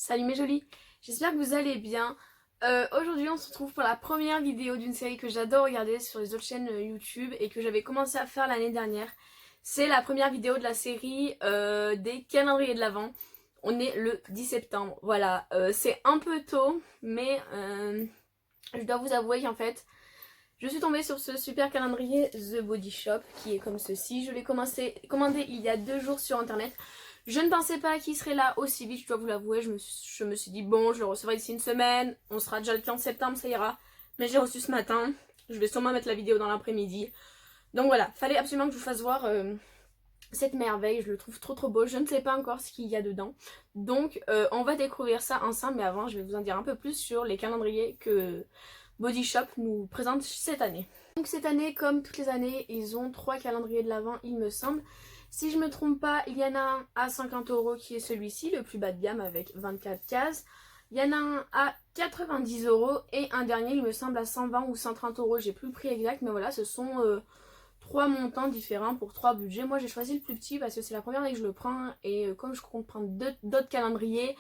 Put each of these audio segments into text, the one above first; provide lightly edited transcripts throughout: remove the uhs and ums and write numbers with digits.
Salut mes jolis, j'espère que vous allez bien. Aujourd'hui on se retrouve pour la première vidéo d'une série que j'adore regarder sur les autres chaînes YouTube et que j'avais commencé à faire l'année dernière. C'est la première vidéo de la série des calendriers de l'Avent. On est le 10 septembre, voilà. C'est un peu tôt, mais je dois vous avouer qu'en fait, je suis tombée sur ce super calendrier The Body Shop qui est comme ceci. Je l'ai commandé il y a 2 jours sur internet. Je ne pensais pas qu'il serait là aussi vite, je dois vous l'avouer. Je me suis dit, bon, je le recevrai d'ici une semaine. On sera déjà le 15 septembre, ça ira. Mais j'ai reçu ce matin. Je vais sûrement mettre la vidéo dans l'après-midi. Donc voilà, fallait absolument que je vous fasse voir cette merveille. Je le trouve trop beau. Je ne sais pas encore ce qu'il y a dedans. Donc on va découvrir ça ensemble. Mais avant, je vais vous en dire un peu plus sur les calendriers que Body Shop nous présente cette année. Donc cette année, comme toutes les années, ils ont 3 calendriers de l'Avent, il me semble. Si je me trompe pas, il y en a un à 50 € qui est celui-ci, le plus bas de gamme avec 24 cases. Il y en a un à 90 € et un dernier, il me semble, à 120 ou 130 €. J'ai plus le prix exact, mais voilà, ce sont 3 montants différents pour 3 budgets. Moi, j'ai choisi le plus petit parce que c'est la première année que je le prends et comme je compte prendre d'autres calendriers,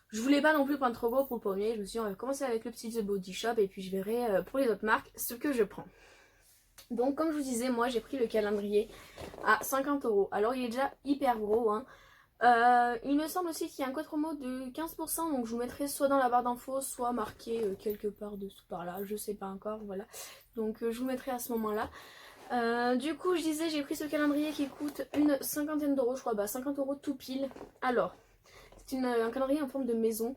je voulais pas non plus prendre trop gros pour le premier. Je me suis dit, on va commencer avec le petit The Body Shop et puis je verrai pour les autres marques ce que je prends. Donc comme je vous disais, moi j'ai pris le calendrier à 50 €. Alors il est déjà hyper gros, hein. Il me semble aussi qu'il y a un code promo de 15%, donc je vous mettrai soit dans la barre d'infos, soit marqué quelque part dessous par là, je sais pas encore, voilà. Donc je vous mettrai à ce moment-là. Du coup je disais, j'ai pris ce calendrier qui coûte une cinquantaine d'euros, je crois, bah 50 € tout pile. Alors, c'est un calendrier en forme de maison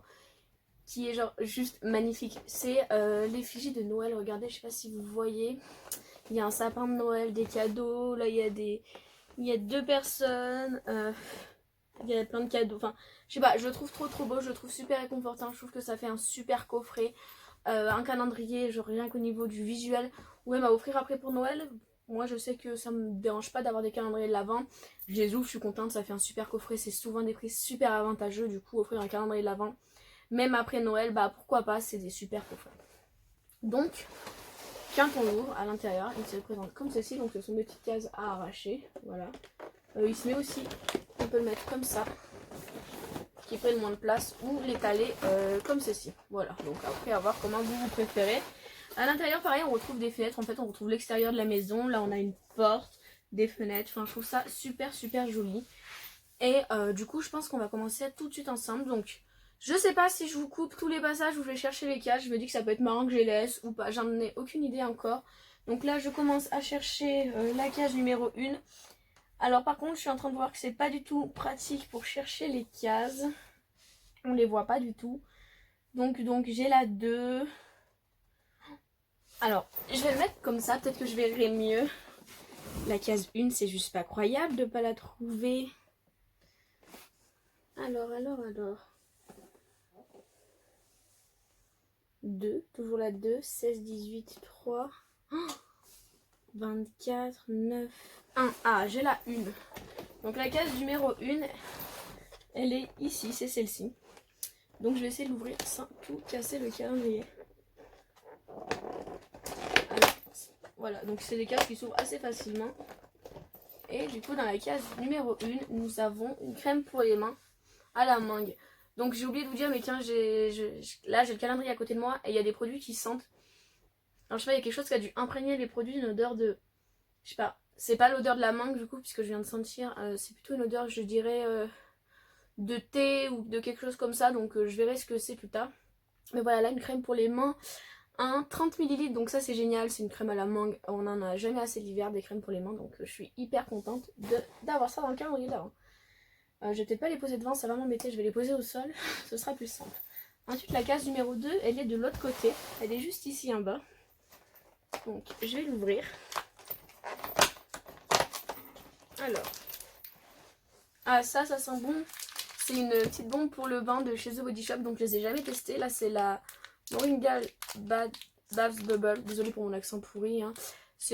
qui est genre juste magnifique. C'est l'effigie de Noël, regardez, je sais pas si vous voyez. Il y a un sapin de Noël, des cadeaux, là il y a 2 personnes, il y a plein de cadeaux, enfin je sais pas, je le trouve trop beau, je le trouve super réconfortant, je trouve que ça fait un super coffret, un calendrier, genre rien qu'au niveau du visuel, ou même à offrir après pour Noël. Moi je sais que ça me dérange pas d'avoir des calendriers de l'Avent, je les ouvre, je suis contente, ça fait un super coffret, c'est souvent des prix super avantageux, du coup offrir un calendrier de l'Avent, même après Noël, bah pourquoi pas, c'est des super coffrets. Donc, quand on l'ouvre à l'intérieur, il se présente comme ceci, donc ce sont des petites cases à arracher, voilà. Il se met aussi, on peut le mettre comme ça, qui prenne moins de place, ou l'étaler comme ceci, voilà. Donc après, à voir comment vous préférez. À l'intérieur, pareil, on retrouve des fenêtres, en fait on retrouve l'extérieur de la maison, là on a une porte, des fenêtres, enfin je trouve ça super joli. Et du coup, je pense qu'on va commencer tout de suite ensemble, donc... Je sais pas si je vous coupe tous les passages où je vais chercher les cases, je me dis que ça peut être marrant que je les laisse ou pas, j'en ai aucune idée encore. Donc là je commence à chercher la case numéro 1. Alors par contre je suis en train de voir que c'est pas du tout pratique pour chercher les cases. On les voit pas du tout. Donc j'ai la 2. Alors je vais le mettre comme ça, peut-être que je verrai mieux. La case 1 c'est juste pas croyable de pas la trouver. Alors. 2, toujours la 2, 16, 18, 3, 24, 9, 1. Ah, j'ai la 1. Donc la case numéro 1, elle est ici, c'est celle-ci. Donc je vais essayer de l'ouvrir sans tout casser le calendrier. Alors, voilà, donc c'est des cases qui s'ouvrent assez facilement. Et du coup, dans la case numéro 1, nous avons une crème pour les mains à la mangue. Donc j'ai oublié de vous dire, mais tiens, là j'ai le calendrier à côté de moi et il y a des produits qui sentent. Alors je sais pas, il y a quelque chose qui a dû imprégner les produits d'une odeur de... Je sais pas, c'est pas l'odeur de la mangue du coup, puisque je viens de sentir. C'est plutôt une odeur, je dirais, de thé ou de quelque chose comme ça. Donc je verrai ce que c'est plus tard. Mais voilà, là une crème pour les mains. 30 ml, donc ça c'est génial, c'est une crème à la mangue. On en a jamais assez l'hiver des crèmes pour les mains, donc je suis hyper contente d'avoir ça dans le calendrier d'avant. Je vais peut-être pas les poser devant, ça va m'embêter, je vais les poser au sol, ce sera plus simple. Ensuite la case numéro 2, elle est de l'autre côté, elle est juste ici en bas. Donc je vais l'ouvrir. Alors. Ah ça sent bon. C'est une petite bombe pour le bain de chez The Body Shop, donc je les ai jamais testées. Là c'est la Moringa Bath Bubble, désolée pour mon accent pourri. Hein.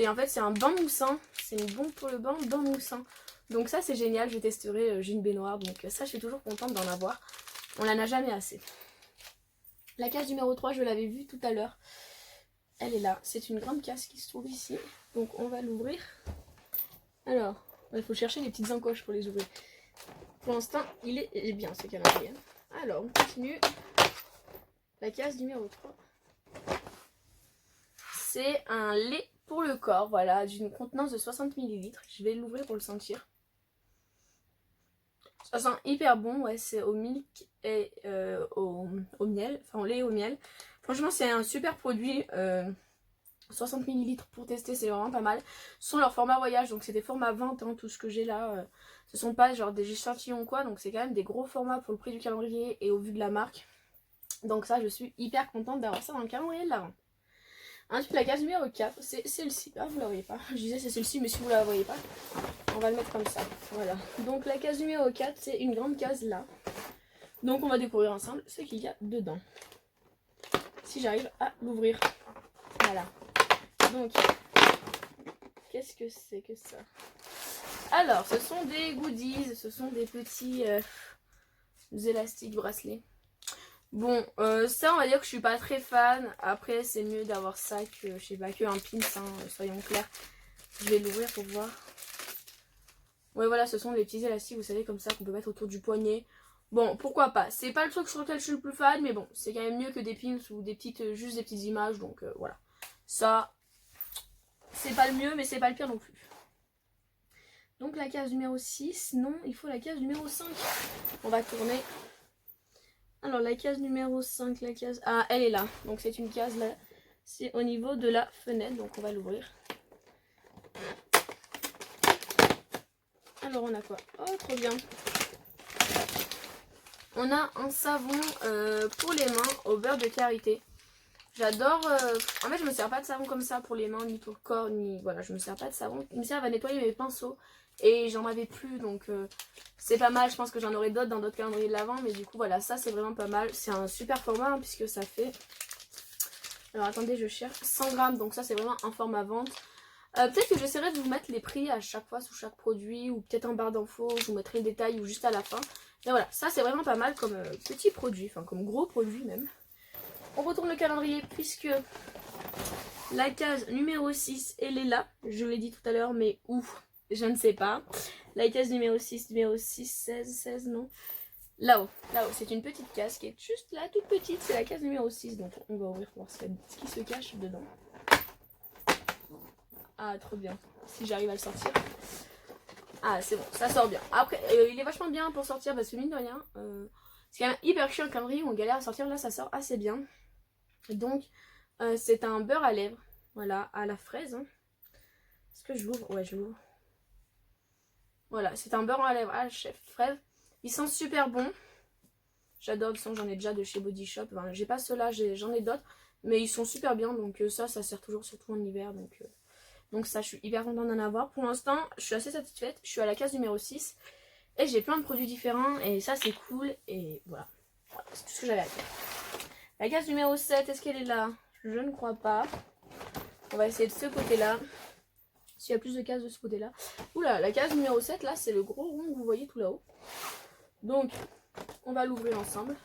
En fait c'est un bain moussant, c'est une bombe pour le bain moussant. Donc ça c'est génial, je testerai, j'ai une baignoire, donc ça je suis toujours contente d'en avoir. On n'en a jamais assez. La case numéro 3, je l'avais vue tout à l'heure. Elle est là, c'est une grande case qui se trouve ici. Donc on va l'ouvrir. Alors, il faut chercher les petites encoches pour les ouvrir. Pour l'instant, il est bien ce calendrier. Alors, on continue. La case numéro 3. C'est un lait pour le corps, voilà, d'une contenance de 60 ml. Je vais l'ouvrir pour le sentir. Ça sent hyper bon, ouais, c'est au milk et au miel, enfin au lait et au miel. Franchement, c'est un super produit. 60 ml pour tester, c'est vraiment pas mal. Ce sont leurs formats voyage, donc c'est des formats 20, hein, tout ce que j'ai là. Ce sont pas genre des échantillons ou quoi, donc c'est quand même des gros formats pour le prix du calendrier et au vu de la marque. Donc ça, je suis hyper contente d'avoir ça dans le calendrier de l'avant. Ensuite, la case numéro 4, c'est celle-ci. Ah, vous la voyez pas. Je disais c'est celle-ci, mais si vous la voyez pas, on va le mettre comme ça. Voilà. Donc la case numéro 4, c'est une grande case là. Donc on va découvrir ensemble ce qu'il y a dedans. Si j'arrive à l'ouvrir. Voilà. Donc, qu'est-ce que c'est que ça? Alors, ce sont des goodies, ce sont des petits élastiques bracelets. Bon, ça on va dire que je suis pas très fan. Après, c'est mieux d'avoir ça que, je sais pas, que un pins, hein, soyons clairs. Je vais l'ouvrir pour voir. Ouais, voilà, ce sont des petits élastiques, vous savez, comme ça, qu'on peut mettre autour du poignet. Bon, pourquoi pas. C'est pas le truc sur lequel je suis le plus fan, mais bon, c'est quand même mieux que des pins ou des petites, juste des petites images, donc voilà. Ça, c'est pas le mieux, mais c'est pas le pire non plus. Donc la case numéro 6, non, il faut la case numéro 5. On va tourner. Alors la case numéro 5, la case... Ah, elle est là. Donc c'est une case là. C'est au niveau de la fenêtre, donc on va l'ouvrir. Alors on a quoi? Oh, trop bien. On a un savon pour les mains au beurre de karité. J'adore... En fait, je me sers pas de savon comme ça pour les mains, ni pour le corps, ni... Voilà, je me sers pas de savon. Il me sert à nettoyer mes pinceaux. Et j'en avais plus, donc c'est pas mal. Je pense que j'en aurai d'autres dans d'autres calendriers de l'avant. Mais du coup, voilà, ça c'est vraiment pas mal. C'est un super format, hein, puisque ça fait... Alors attendez, je cherche. 100 grammes, donc ça c'est vraiment un format vente. Peut-être que j'essaierai de vous mettre les prix à chaque fois sous chaque produit. Ou peut-être en barre d'infos, je vous mettrai le détail ou juste à la fin. Mais voilà, ça c'est vraiment pas mal comme petit produit. Enfin, comme gros produit même. On retourne le calendrier puisque la case numéro 6, elle est là. Je l'ai dit tout à l'heure, mais où? Je ne sais pas. La case numéro 6, 16, non. Là-haut, c'est une petite case qui est juste là, toute petite. C'est la case numéro 6, donc on va ouvrir pour voir ce qui se cache dedans. Ah, trop bien. Si j'arrive à le sortir. Ah, c'est bon, ça sort bien. Après, il est vachement bien pour sortir parce que mine de rien, c'est quand même hyper chiant un calendrier où on galère à sortir. Là, ça sort assez bien. Donc, c'est un beurre à lèvres. Voilà, à la fraise. Hein. Est-ce que je l'ouvre? Ouais, je l'ouvre. Voilà, c'est un beurre à lèvres à la fraise. Il sent super bon. J'adore le son, j'en ai déjà de chez Body Shop. Enfin, j'ai pas ceux-là, j'en ai d'autres. Mais ils sont super bien, donc ça sert toujours, surtout en hiver. Donc ça, je suis hyper contente d'en avoir. Pour l'instant, je suis assez satisfaite. Je suis à la case numéro 6. Et j'ai plein de produits différents. Et ça, c'est cool. Et voilà. C'est tout ce que j'avais à faire. La case numéro 7, est-ce qu'elle est là? Je ne crois pas. On va essayer de ce côté-là. S'il y a plus de cases de ce côté-là. Oula, la case numéro 7, là, c'est le gros rond que vous voyez tout là-haut. Donc, on va l'ouvrir ensemble.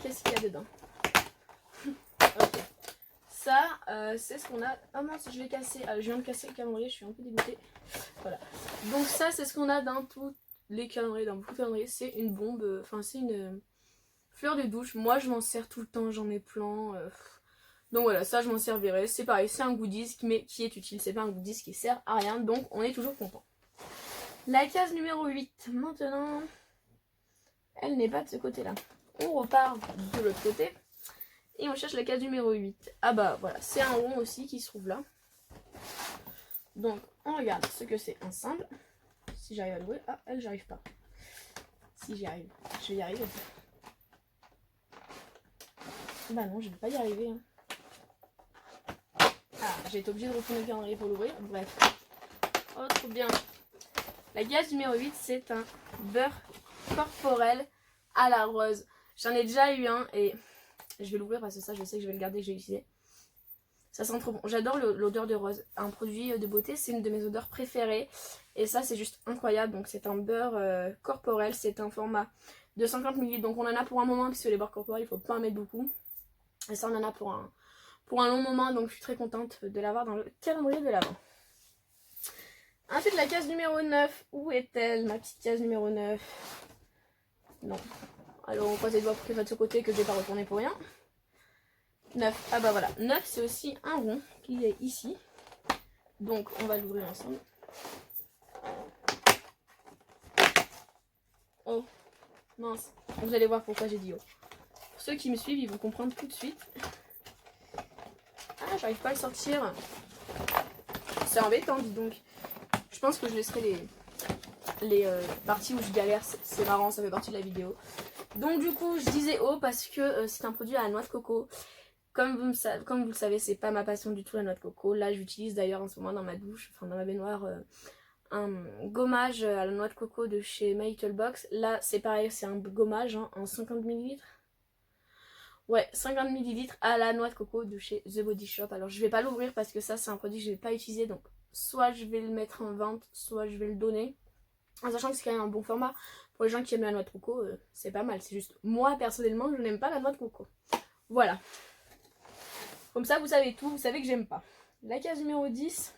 Qu'est-ce qu'il y a dedans? Ok. Ça, c'est ce qu'on a... Ah mince, je l'ai cassé. Je viens de casser le calendrier, je suis un peu dégoûtée. Voilà. Donc ça, c'est ce qu'on a dans tous les calendriers, dans beaucoup de calendriers. C'est une bombe, enfin c'est une fleur de douche. Moi, je m'en sers tout le temps, j'en ai plein. Donc voilà, ça, je m'en servirai. C'est pareil, c'est un goodies qui est utile. C'est pas un goodies qui sert à rien, donc on est toujours content. La case numéro 8, maintenant, elle n'est pas de ce côté-là. On repart de l'autre côté. Et on cherche la case numéro 8. Ah bah voilà, c'est un rond aussi qui se trouve là. Donc on regarde ce que c'est ensemble. Si j'arrive à l'ouvrir. Ah, elle, j'arrive pas. Si j'y arrive, je vais y arriver. Bah non, je vais pas y arriver. Hein. Ah, j'ai été obligée de retourner le calendrier pour l'ouvrir. Bref. Oh, trop bien. La case numéro 8, c'est un beurre corporel à la rose. J'en ai déjà eu un et je vais l'ouvrir parce que ça, je sais que je vais le garder, que j'ai utilisé. Ça sent trop bon. J'adore l'odeur de rose. Un produit de beauté, c'est une de mes odeurs préférées. Et ça, c'est juste incroyable. Donc, c'est un beurre corporel. C'est un format de 50 ml. Donc, on en a pour un moment, puisque les beurres corporels, il faut pas en mettre beaucoup. Et ça, on en a pour un long moment. Donc, je suis très contente de l'avoir dans le calendrier de l'avant. Ensuite, la case numéro 9. Où est-elle, ma petite case numéro 9? Non. Alors on croise les doigts pour qu'elle soit de ce côté que je vais pas retourner pour rien. 9, ah bah voilà, 9 c'est aussi un rond qui est ici. Donc on va l'ouvrir ensemble. Oh, mince, vous allez voir pourquoi j'ai dit oh. Pour ceux qui me suivent, ils vont comprendre tout de suite. Ah, j'arrive pas à le sortir. C'est embêtant, dis donc. Je pense que je laisserai les parties où je galère, c'est marrant, ça fait partie de la vidéo. Donc du coup, je disais oh parce que c'est un produit à la noix de coco. Comme vous le savez, c'est pas ma passion du tout la noix de coco. Là, j'utilise d'ailleurs en ce moment dans ma douche, enfin dans ma baignoire, un gommage à la noix de coco de chez My Little Box. Là, c'est pareil, c'est un gommage hein, en 50 ml. Ouais, 50 ml à la noix de coco de chez The Body Shop. Alors, je vais pas l'ouvrir parce que ça, c'est un produit que je vais pas utiliser. Donc, soit je vais le mettre en vente, soit je vais le donner. En sachant que c'est quand même un bon format. Pour les gens qui aiment la noix de coco, c'est pas mal. C'est juste, moi, personnellement, je n'aime pas la noix de coco. Voilà. Comme ça, vous savez tout. Vous savez que j'aime pas. La case numéro 10.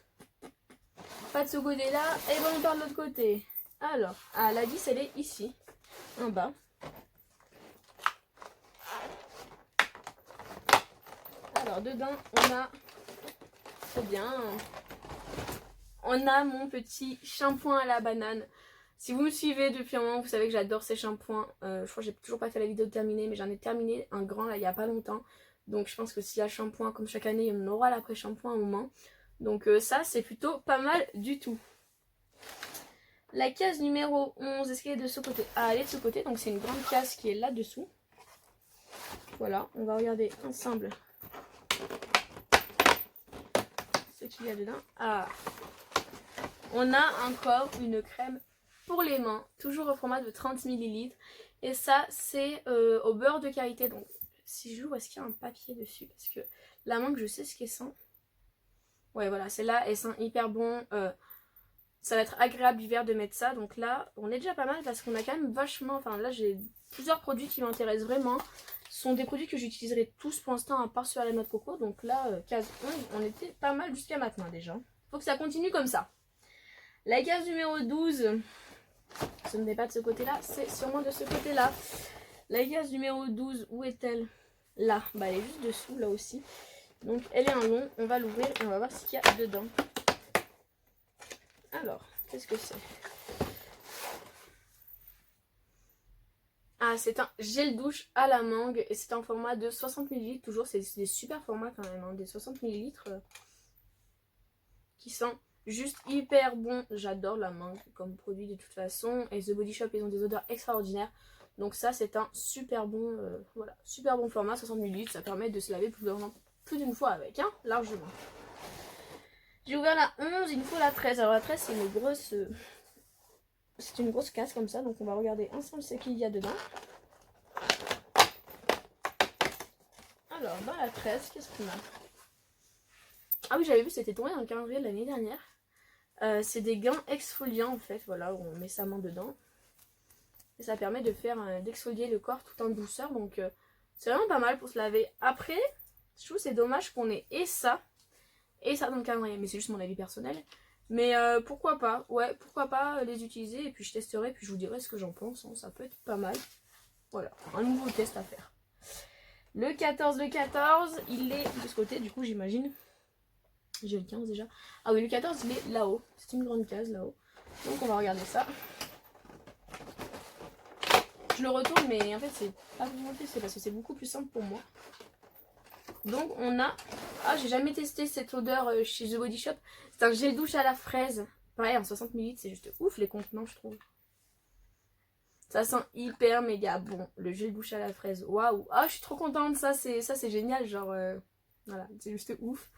Pas de ce côté-là. Et bon, on part de l'autre côté. Alors, ah, la 10, elle est ici. En bas. Alors, dedans, on a... Trop bien. On a mon petit shampoing à la banane. Si vous me suivez depuis un moment, vous savez que j'adore ces shampoings. Je crois que j'ai toujours pas fait la vidéo terminée, mais j'en ai terminé un grand là il y a pas longtemps. Donc je pense que s'il y a shampoing comme chaque année, on aura l'après-shampoing à un moment. Donc ça c'est plutôt pas mal du tout. La case numéro 11, est-ce qu'elle est de ce côté? Ah, elle est de ce côté, donc c'est une grande case qui est là-dessous. Voilà, on va regarder ensemble ce qu'il y a dedans. Ah, on a encore une crème pour les mains, toujours au format de 30 ml. Et ça, c'est au beurre de karité. Donc, si je joue, est-ce qu'il y a un papier dessus? Parce que la mangue, je sais ce qu'elle sent. Ouais, voilà, celle-là, elle sent hyper bon. Ça va être agréable l'hiver de mettre ça. Donc là, on est déjà pas mal parce qu'on a quand même vachement... Enfin, là, j'ai plusieurs produits qui m'intéressent vraiment. Ce sont des produits que j'utiliserai tous pour l'instant, à part sur la noix de coco. Donc là, case 11, on était pas mal jusqu'à maintenant déjà. Faut que ça continue comme ça. La case numéro 12... Ce n'est pas de ce côté-là, c'est sûrement de ce côté-là. La case numéro 12, où est-elle? Là, bah elle est juste dessous, là aussi. Donc elle est en long, on va l'ouvrir et on va voir ce qu'il y a dedans. Alors, qu'est-ce que c'est? Ah, c'est un gel douche à la mangue et c'est en format de 60 ml. Toujours, c'est des super formats quand même, hein, des 60 ml qui sont... juste hyper bon, j'adore la mangue comme produit de toute façon. Et The Body Shop, ils ont des odeurs extraordinaires. Donc ça, c'est un super bon, voilà, super bon format, 60 ml. Ça permet de se laver plus d'une fois avec, hein, largement. J'ai ouvert la 11, il me faut la 13. Alors la 13, c'est une grosse... c'est une grosse casse comme ça. Donc on va regarder ensemble ce qu'il y a dedans. Alors, dans la 13, qu'est-ce qu'on a? Ah oui, j'avais vu, c'était tombé dans le calendrier de l'année dernière. C'est des gants exfoliants en fait, voilà, on met sa main dedans. Et ça permet de faire d'exfolier le corps tout en douceur, donc c'est vraiment pas mal pour se laver. Après, je trouve c'est dommage qu'on ait et ça dans le calendrier, mais c'est juste mon avis personnel. Mais pourquoi pas, ouais, pourquoi pas les utiliser, et puis je testerai, puis je vous dirai ce que j'en pense, hein, ça peut être pas mal. Voilà, un nouveau test à faire. Le 14, il est de ce côté, du coup j'imagine. J'ai le 15 déjà. Ah oui, le 14, il est là-haut. C'est une grande case là-haut. Donc on va regarder ça. Je le retourne, mais en fait, c'est pas vraiment fait, c'est parce que c'est beaucoup plus simple pour moi. Donc on a... Ah, j'ai jamais testé cette odeur chez The Body Shop. C'est un gel douche à la fraise. Pareil, en 60 ml, c'est juste ouf les contenants, je trouve. Ça sent hyper méga bon, le gel douche à la fraise. Waouh. Ah, je suis trop contente, ça c'est génial, genre... voilà, c'est juste ouf.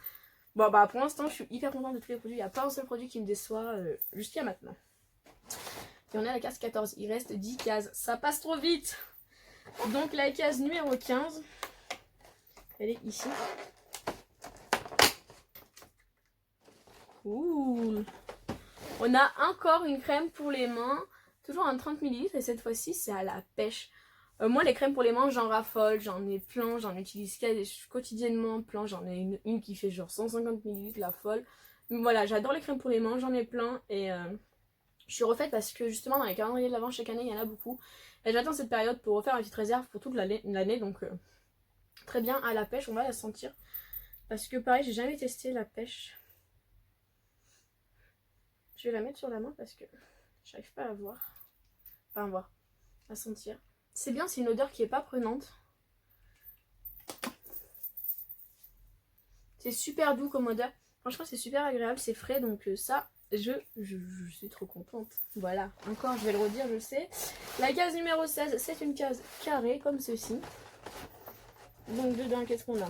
Bon bah pour l'instant je suis hyper contente de tous les produits. Il n'y a pas un seul produit qui me déçoit jusqu'à maintenant. Et on est à la case 14. Il reste 10 cases. Ça passe trop vite. Donc la case numéro 15. Elle est ici. Ouh. On a encore une crème pour les mains. Toujours en 30 ml. Et cette fois-ci c'est à la pêche. Moi les crèmes pour les mains j'en raffole, j'en ai plein, j'en utilise quotidiennement plein, j'en ai une qui fait genre 150 ml, la folle. Donc voilà, j'adore les crèmes pour les mains, j'en ai plein et je suis refaite parce que justement dans les calendriers de l'avant chaque année il y en a beaucoup. Et j'attends cette période pour refaire une petite réserve pour toute l'année. Donc très bien, à la pêche, on va la sentir. Parce que pareil, j'ai jamais testé la pêche. Je vais la mettre sur la main parce que j'arrive pas à la voir. Enfin, à voir, à sentir. C'est bien, c'est une odeur qui est pas prenante. C'est super doux comme odeur. Franchement, c'est super agréable, c'est frais. Donc ça, je suis trop contente. Voilà, encore, je vais le redire, je sais. La case numéro 16, c'est une case carrée comme ceci. Donc dedans, qu'est-ce qu'on a?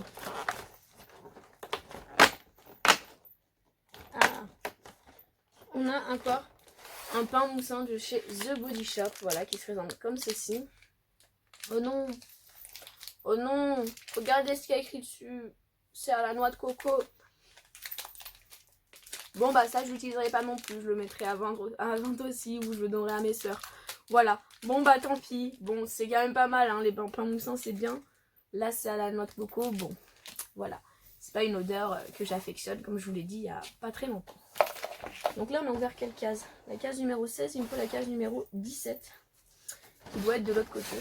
Ah, on a encore un pain moussant de chez The Body Shop, voilà, qui se présente comme ceci. Oh non! Oh non! Regardez ce qu'il y a écrit dessus. C'est à la noix de coco. Bon bah ça je l'utiliserai pas non plus. Je le mettrai à vendre aussi, ou je le donnerai à mes soeurs. Voilà. Bon bah tant pis. Bon c'est quand même pas mal hein, les pains moussants c'est bien. Là c'est à la noix de coco. Bon voilà. C'est pas une odeur que j'affectionne comme je vous l'ai dit il y a pas très longtemps. Donc là on a ouvert quelle case? La case numéro 16, il me faut la case numéro 17. Qui doit être de l'autre côté.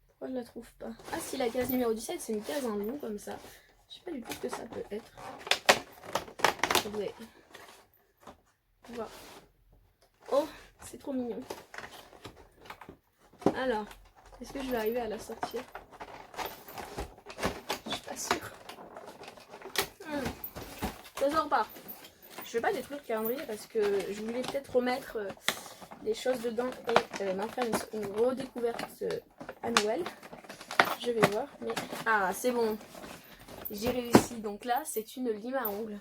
Pourquoi je la trouve pas? Ah si, la case numéro 17 c'est une case en long comme ça. Je sais pas du tout ce que ça peut être. Je vais voir. Oh, c'est trop mignon. Alors, est-ce que je vais arriver à la sortir? Je suis pas sûre. Ça sort pas. Je vais pas détruire le calendrier parce que je voulais peut-être remettre des choses dedans et m'en faire une redécouverte à Noël. Je vais voir. Mais... Ah, c'est bon. J'ai réussi. Donc là, c'est une lime à ongles.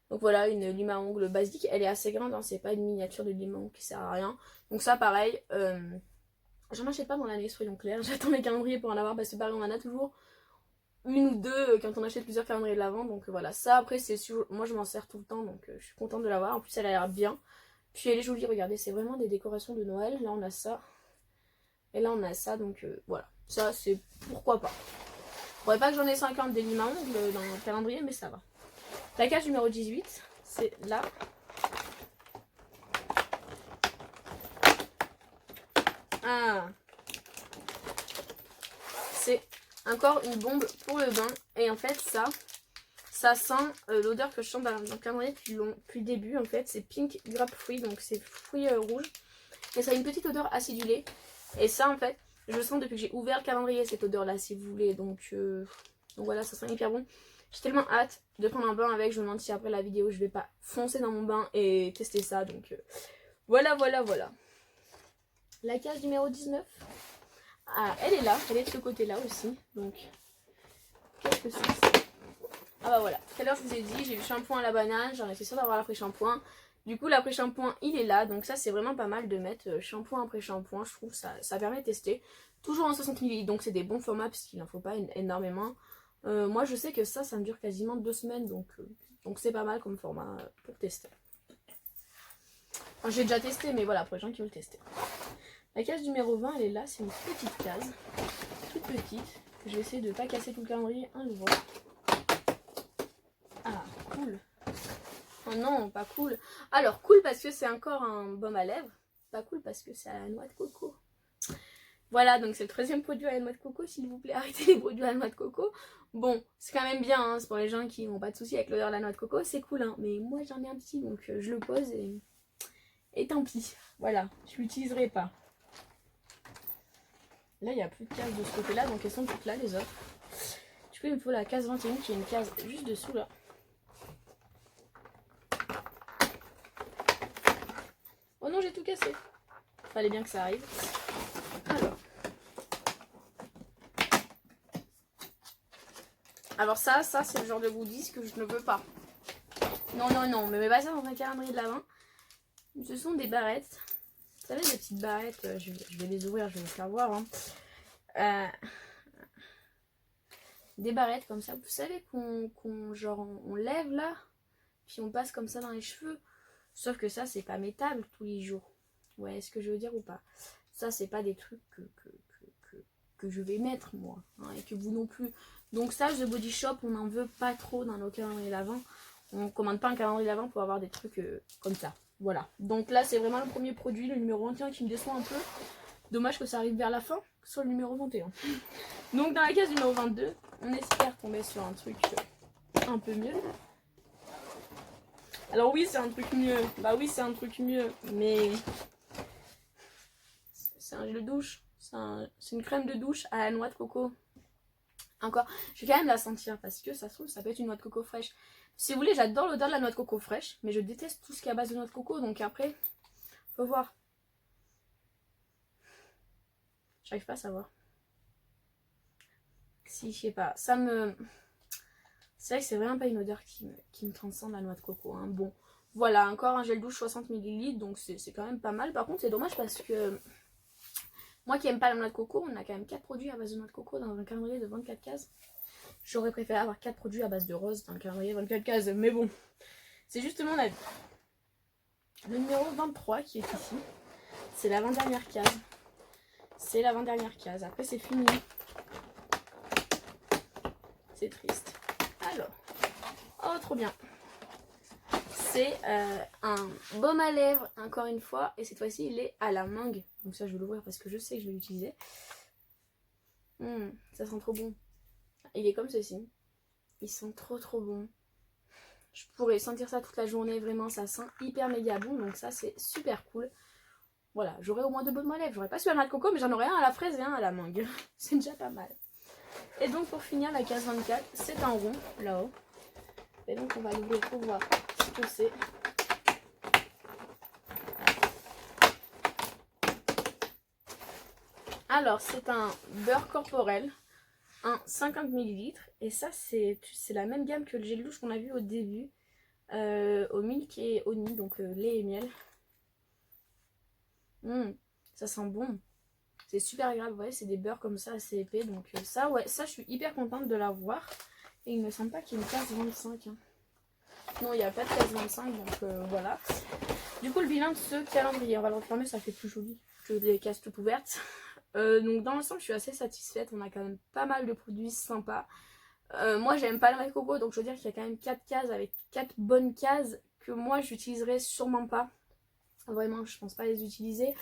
Donc voilà, une lime à ongles basique. Elle est assez grande, hein, c'est pas une miniature de lime à ongles qui sert à rien. Donc ça, pareil, j'en achète pas dans l'année, soyons clairs. J'attends mes calendriers pour en avoir parce que pareil, on en a toujours une ou deux quand on achète plusieurs calendriers de l'avant. Donc voilà, ça après, c'est sûr, moi je m'en sers tout le temps, donc je suis contente de l'avoir. En plus, elle a l'air bien. Puis elle est jolie, regardez, c'est vraiment des décorations de Noël. Là, on a ça. Et là, on a ça, donc voilà. Ça, c'est pourquoi pas. Faudrait pas que j'en ai 50 des limes à ongles dans le calendrier, mais ça va. La case numéro 18, c'est là. Ah. C'est encore une bombe pour le bain. Et en fait, ça sent l'odeur que je sens dans le calendrier depuis le début. En fait, c'est Pink Grapefruit, donc c'est fruits rouges. Et ça a une petite odeur acidulée. Et ça, en fait, je sens depuis que j'ai ouvert le calendrier cette odeur-là, si vous voulez. Donc voilà, ça sent hyper bon. J'ai tellement hâte de prendre un bain avec. Je me demande si après la vidéo, je vais pas foncer dans mon bain et tester ça. Donc voilà. La case numéro 19. Ah, elle est là. Elle est de ce côté-là aussi. Donc, qu'est-ce que c'est? Ah bah voilà. Tout à l'heure, je vous ai dit, j'ai eu shampoing à la banane. J'en étais sûre d'avoir l'après-shampoing. Du coup, l'après-shampoing, il est là. Donc ça, c'est vraiment pas mal de mettre shampoing après shampoing. Je trouve ça permet de tester. Toujours en 60 ml. Donc c'est des bons formats puisqu'il n'en faut pas énormément. Moi, je sais que ça me dure quasiment 2 semaines. Donc c'est pas mal comme format pour tester. Enfin, j'ai déjà testé, mais voilà, pour les gens qui veulent tester. La case numéro 20, elle est là. C'est une petite case. Toute petite. Je vais essayer de ne pas casser tout le calendrier. Un jour. Ah, cool. Oh non, pas cool. Alors, cool parce que c'est encore un baume à lèvres. Pas cool parce que c'est à la noix de coco. Voilà, donc c'est le 13e produit à la noix de coco. S'il vous plaît, arrêtez les produits à la noix de coco. Bon, c'est quand même bien, hein, c'est pour les gens qui n'ont pas de soucis avec l'odeur de la noix de coco. C'est cool, hein. Mais moi, j'en ai un petit, donc je le pose et tant pis. Voilà, je l'utiliserai pas. Là, il n'y a plus de cases de ce côté-là, donc elles sont toutes là, les autres. Du coup, il me faut la case 21, qui est une case juste dessous, là. Oh non, j'ai tout cassé. Fallait bien que ça arrive. Alors ça c'est le genre de goodies que je ne veux pas. Non, me mets pas ça dans un calendrier de l'avant. Ce sont des barrettes. Vous savez, des petites barrettes, je vais les ouvrir, je vais vous faire voir. Hein. Des barrettes comme ça, vous savez on lève là, puis on passe comme ça dans les cheveux. Sauf que ça, c'est pas mettable tous les jours. Ouais, est-ce que je veux dire ou pas? Ça, c'est pas des trucs que je vais mettre moi, hein, et que vous non plus. Donc ça, The Body Shop, on n'en veut pas trop dans nos calendriers d'avant. On commande pas un calendrier d'avant pour avoir des trucs comme ça. Voilà, donc là c'est vraiment le premier produit, le numéro 21 qui me déçoit un peu. Dommage que ça arrive vers la fin, sur le numéro 21. Donc dans la case numéro 22, on espère tomber sur un truc un peu mieux. Alors oui, c'est un truc mieux. Bah oui, c'est un truc mieux, mais c'est un gel de douche. C'est une crème de douche à la noix de coco. Encore, je vais quand même la sentir parce que ça se trouve, ça peut être une noix de coco fraîche. Si vous voulez, j'adore l'odeur de la noix de coco fraîche, mais je déteste tout ce qui est à base de noix de coco, donc après, faut voir. J'arrive pas à savoir. Si, je sais pas, ça me... C'est vrai que c'est vraiment pas une odeur qui me transcende la noix de coco. Hein. Bon, voilà, encore un gel douche 60 ml, donc c'est quand même pas mal. Par contre, c'est dommage parce que moi qui aime pas la noix de coco, on a quand même 4 produits à base de noix de coco dans un calendrier de 24 cases. J'aurais préféré avoir 4 produits à base de rose dans un calendrier de 24 cases, mais bon, c'est justement la vie. Le numéro 23 qui est ici, c'est l'avant-dernière case. C'est l'avant-dernière case, après c'est fini. C'est triste. Alors, oh trop bien. C'est un baume à lèvres, encore une fois, et cette fois-ci il est à la mangue. Donc ça je vais l'ouvrir parce que je sais que je vais l'utiliser. Ça sent trop bon. Il est comme ceci. Ils sont trop bons. Je pourrais sentir ça toute la journée, vraiment ça sent hyper méga bon, donc ça c'est super cool. Voilà, j'aurais au moins 2 baumes à lèvres. J'aurais pas su à la noix de coco, mais j'en aurais un à la fraise et un à la mangue. C'est déjà pas mal. Et donc pour finir la case 24, c'est un rond là-haut. Et donc on va l'ouvrir pour voir ce que c'est. Alors c'est un beurre corporel, un 50 ml. Et ça c'est la même gamme que le gel douche qu'on a vu au début. Au milk et honey, donc lait et miel. Ça sent bon. C'est super agréable, vous voyez, c'est des beurres comme ça assez épais. Donc ça, ouais, ça je suis hyper contente de l'avoir. Et il me semble pas qu'il y ait une case 25. Hein. Non, il n'y a pas de case 25, donc voilà. Du coup, le bilan de ce calendrier, on va le refermer, ça fait plus joli que des cases toutes ouvertes. Donc dans l'ensemble, je suis assez satisfaite. On a quand même pas mal de produits sympas. Moi, j'aime pas le noix de coco, donc je veux dire qu'il y a quand même 4 cases avec 4 bonnes cases que moi, j'utiliserai sûrement pas. Vraiment, je pense pas les utiliser.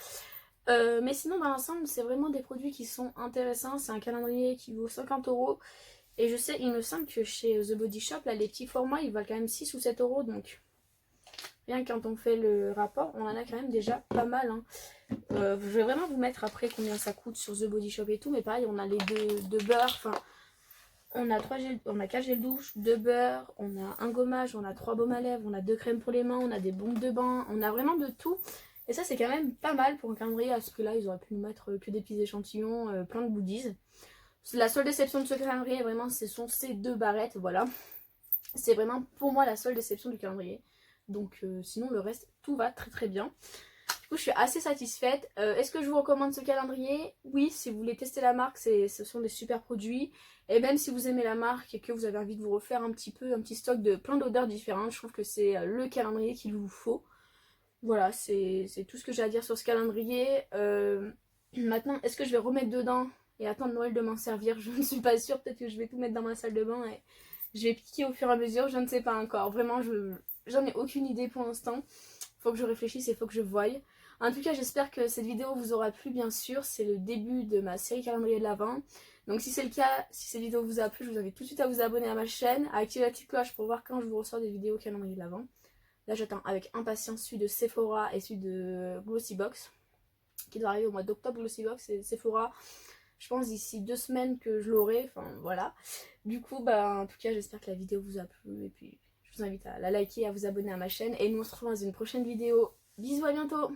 Mais sinon, dans l'ensemble, c'est vraiment des produits qui sont intéressants. C'est un calendrier qui vaut 50 €. Et je sais, il me semble que chez The Body Shop, là, les petits formats, ils valent quand même 6 ou 7 €. Donc, rien que quand on fait le rapport, on en a quand même déjà pas mal. Hein. Je vais vraiment vous mettre après combien ça coûte sur The Body Shop et tout. Mais pareil, on a les deux beurres. Enfin, on a 4 gels douche, 2 beurres, on a un gommage, on a 3 baumes à lèvres, on a 2 crèmes pour les mains, on a des bombes de bain. On a vraiment de tout. Et ça, c'est quand même pas mal pour un calendrier. À ce que là, ils auraient pu nous mettre que des petits échantillons, plein de goodies. La seule déception de ce calendrier, vraiment, ce sont ces 2 barrettes, voilà. C'est vraiment pour moi la seule déception du calendrier. Donc sinon le reste, tout va très bien. Du coup je suis assez satisfaite. Est-ce que je vous recommande ce calendrier? Oui, si vous voulez tester la marque, ce sont des super produits. Et même si vous aimez la marque et que vous avez envie de vous refaire un petit stock de plein d'odeurs différentes, je trouve que c'est le calendrier qu'il vous faut. Voilà, c'est tout ce que j'ai à dire sur ce calendrier. Maintenant, est-ce que je vais remettre dedans et attendre Noël de m'en servir? Je ne suis pas sûre, peut-être que je vais tout mettre dans ma salle de bain et je vais piquer au fur et à mesure, je ne sais pas encore. Vraiment, j'en ai aucune idée pour l'instant. Faut que je réfléchisse et faut que je voie. En tout cas, j'espère que cette vidéo vous aura plu, bien sûr. C'est le début de ma série calendrier de l'Avent. Donc si c'est le cas, si cette vidéo vous a plu, je vous invite tout de suite à vous abonner à ma chaîne, à activer la petite cloche pour voir quand je vous ressors des vidéos calendrier de l'Avent. Là, j'attends avec impatience celui de Sephora et celui de Glossybox, qui doit arriver au mois d'octobre. Glossybox et Sephora, je pense d'ici 2 semaines que je l'aurai, enfin voilà. Du coup, bah en tout cas, j'espère que la vidéo vous a plu et puis je vous invite à la liker et à vous abonner à ma chaîne. Et nous on se retrouve dans une prochaine vidéo. Bisous, à bientôt!